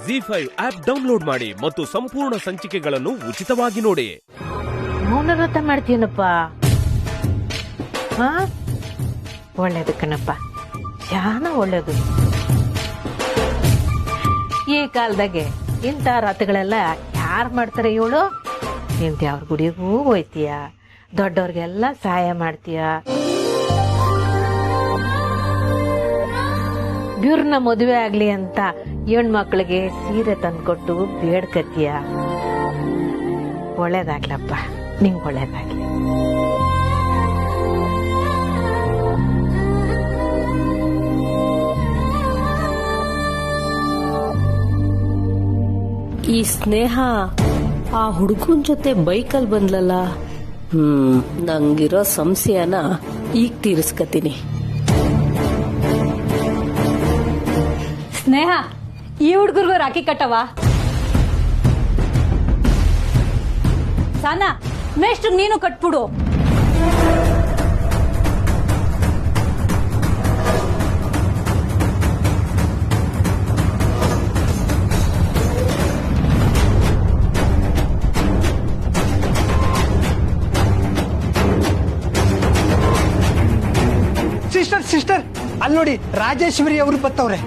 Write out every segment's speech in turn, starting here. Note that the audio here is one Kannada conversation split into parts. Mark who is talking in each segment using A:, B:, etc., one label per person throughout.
A: ಜಿ5 ಆಪ್ ಡೌನ್ಲೋಡ್ ಮಾಡಿ ಮತ್ತು ಸಂಪೂರ್ಣ ಸಂಚಿಕೆಗಳನ್ನು ಉಚಿತವಾಗಿ ನೋಡಿ.
B: ಮೌನವ್ರತ ಮಾಡ್ತೀನಪ್ಪ. ಹಾ, ಒಳ್ಳೇದು ಕಣಪ್ಪ, ಶಾನ ಒಳ್ಳೇದು. ಈ ಕಾಲದಾಗೆ ಇಂಥ ರಥಗಳೆಲ್ಲ ಯಾರು ಮಾಡ್ತಾರೆ ಇವಳು? ನಿಂತ ಅವ್ರ ಗುಡಿಗೂ ಹೋಯ್ತೀಯ, ದೊಡ್ಡವ್ರಿಗೆಲ್ಲ ಸಹಾಯ ಮಾಡ್ತೀಯ, ಇವ್ರನ್ನ ಮದುವೆ ಆಗ್ಲಿ ಅಂತ ಹೆಣ್ಮಕ್ಳಿಗೆ ಸೀರೆ ತಂದ್ಕೊಟ್ಟು ಬೇಡ್ಕತ್ತೀಯ. ಒಳ್ಳೇದಾಗ್ಲಪ್ಪ, ನಿಂಗೆ ಒಳ್ಳೇದಾಗ್ಲಿ.
C: ಈ ಸ್ನೇಹ ಆ ಹುಡುಗನ್ ಜೊತೆ ಬೈಕಲ್ ಬಂದ್ಲಲ್ಲ, ನಂಗಿರೋ ಸಂಶಯನ ಈಗ ತೀರಿಸ್ಕತೀನಿ.
D: ಸ್ನೇಹ, ಈ ಹುಡುಗರ್ಗೂ ರಾಖಿ ಕಟ್ಟವ. ಸಾನಾ, ಮೇಷ್ಟ್ರು ನೀನು ಕಟ್ಬಿಡು.
E: ಸಿಸ್ಟರ್ ಅಲ್ಲಿ ನೋಡಿ, ರಾಜೇಶ್ವರಿ ಅವರು ಬತ್ತವ್ರೆ.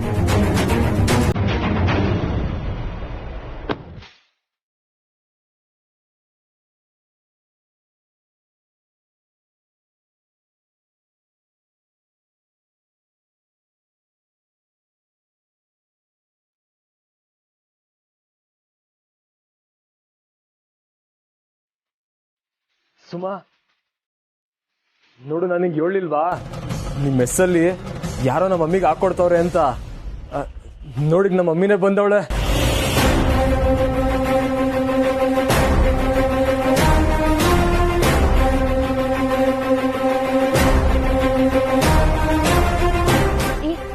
F: ಸುಮಾ, ನೋಡು, ನನಗೆ ಹೇಳಿಲ್ವಾ ನಿಮ್ಮ ಮೆಸ್ಸಲ್ಲಿ ಯಾರೋ ನಮ್ಮ ಮಮ್ಮಿಗೆ ಹಾಕೊಡ್ತವ್ರೆ ಅಂತ? ನೋಡಿ, ನಮ್ಮ ಮಮ್ಮಿನೇ ಬಂದವಳೆ.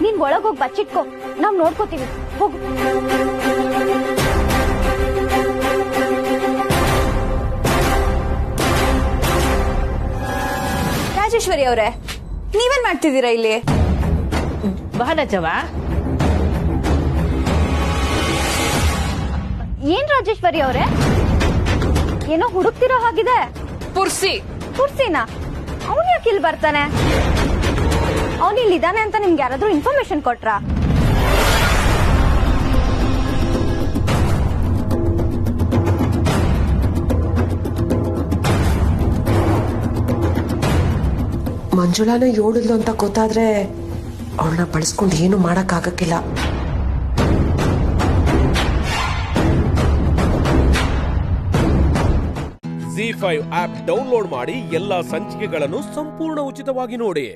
G: ನೀನ್ ಒಳಗೋಗಿ ಬಚ್ಚಿಟ್ಕೋ, ನಾವ್ ನೋಡ್ಕೋತೀವಿ. ಹೋಗು.
D: ರಾಜೇಶ್ವರಿ ಅವರೇ, ನೀವೇನ್ ಮಾಡ್ತಿದ್ದೀರಾ ಇಲ್ಲಿ?
B: ಬಹಳಜವ,
G: ಏನ್ ರಾಜೇಶ್ವರಿ ಅವ್ರೆ, ಏನೋ ಹುಡುಕ್ತಿರೋ ಹಾಗಿದೆ. ಪುರ್ಸಿನ ಅವನ್ ಯಾಕೆ ಇಲ್ಲಿ ಬರ್ತಾನೆ? ಅವನ್ ಇಲ್ಲಿ ಇದ್ದಾನೆ ಅಂತ ನಿಮ್ಗೆ ಯಾರಾದ್ರೂ ಇನ್ಫಾರ್ಮೇಶನ್ ಕೊಟ್ರಾ?
H: ಮಂಜುಳಾನ ಯೋಡಿದ್ಲು ಅಂತ ಗೊತ್ತಾದ್ರೆ ಅವಳನ್ನ ಬಳಸ್ಕೊಂಡು ಏನು ಮಾಡಕ್ಕಾಗಕ್ಕಿಲ್ಲ.
A: ಜಿ5 ಆಪ್ ಡೌನ್ಲೋಡ್ ಮಾಡಿ ಎಲ್ಲಾ ಸಂಚಿಕೆಗಳನ್ನು ಸಂಪೂರ್ಣ ಉಚಿತವಾಗಿ ನೋಡಿ.